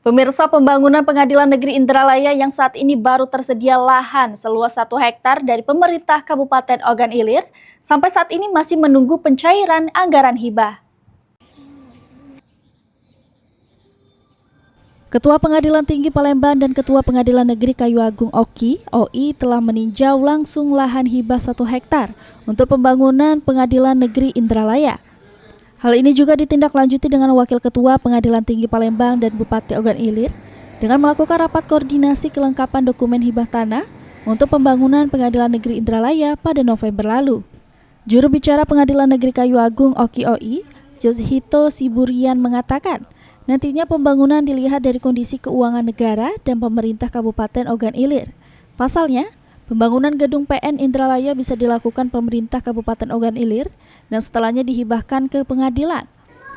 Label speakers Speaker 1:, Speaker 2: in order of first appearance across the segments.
Speaker 1: Pemirsa, pembangunan Pengadilan Negeri Indralaya yang saat ini baru tersedia lahan seluas 1 hektar dari pemerintah Kabupaten Ogan Ilir sampai saat ini masih menunggu pencairan anggaran hibah. Ketua Pengadilan Tinggi Palembang dan Ketua Pengadilan Negeri Kayu Agung OI telah meninjau langsung lahan hibah 1 hektar untuk pembangunan Pengadilan Negeri Indralaya. Hal ini juga ditindaklanjuti dengan Wakil Ketua Pengadilan Tinggi Palembang dan Bupati Ogan Ilir dengan melakukan rapat koordinasi kelengkapan dokumen hibah tanah untuk pembangunan Pengadilan Negeri Indralaya pada November lalu. Juru bicara Pengadilan Negeri Kayu Agung OI, Joshito Siburian mengatakan, nantinya pembangunan dilihat dari kondisi keuangan negara dan pemerintah Kabupaten Ogan Ilir. Pasalnya, pembangunan gedung PN Indralaya bisa dilakukan pemerintah Kabupaten Ogan Ilir dan setelahnya dihibahkan ke pengadilan.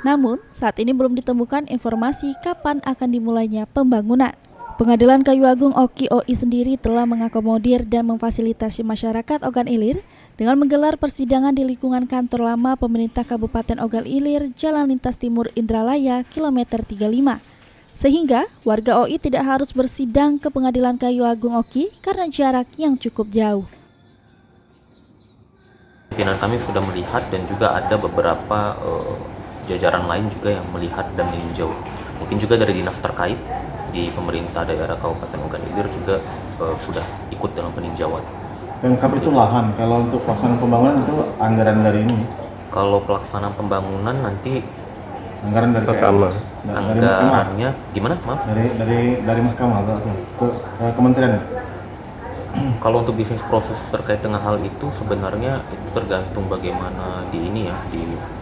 Speaker 1: Namun, saat ini belum ditemukan informasi kapan akan dimulainya pembangunan. Pengadilan Kayu Agung OI sendiri telah mengakomodir dan memfasilitasi masyarakat Ogan Ilir dengan menggelar persidangan di lingkungan kantor lama pemerintah Kabupaten Ogan Ilir, Jalan Lintas Timur Indralaya, kilometer 35. Sehingga warga OI tidak harus bersidang ke Pengadilan Kayu Agung OI karena jarak yang cukup jauh.
Speaker 2: Pimpinan kami sudah melihat dan juga ada beberapa jajaran lain juga yang melihat dan meninjau. Mungkin juga dari dinas terkait di pemerintah daerah Kabupaten Ogan Ilir juga sudah ikut dalam peninjauan.
Speaker 3: Dan kabar itu lahan, kalau untuk pelaksanaan pembangunan itu anggaran dari ini?
Speaker 2: Kalau pelaksanaan pembangunan nanti
Speaker 3: anggaran dari
Speaker 2: mahkamah. Anggarannya gimana, maaf?
Speaker 3: Dari mahkamah atau ke kementerian?
Speaker 2: Kalau untuk bisnis proses terkait dengan hal itu sebenarnya itu tergantung bagaimana di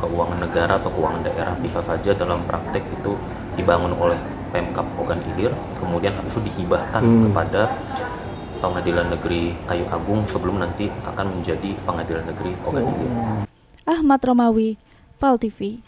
Speaker 2: keuangan negara atau keuangan daerah. Bisa saja dalam praktek itu dibangun oleh Pemkab Ogan Ilir, kemudian habis itu dihibahkan kepada Pengadilan Negeri Kayu Agung sebelum nanti akan menjadi Pengadilan Negeri Ogan Ilir.
Speaker 1: Ahmad Romawi, PAL TV.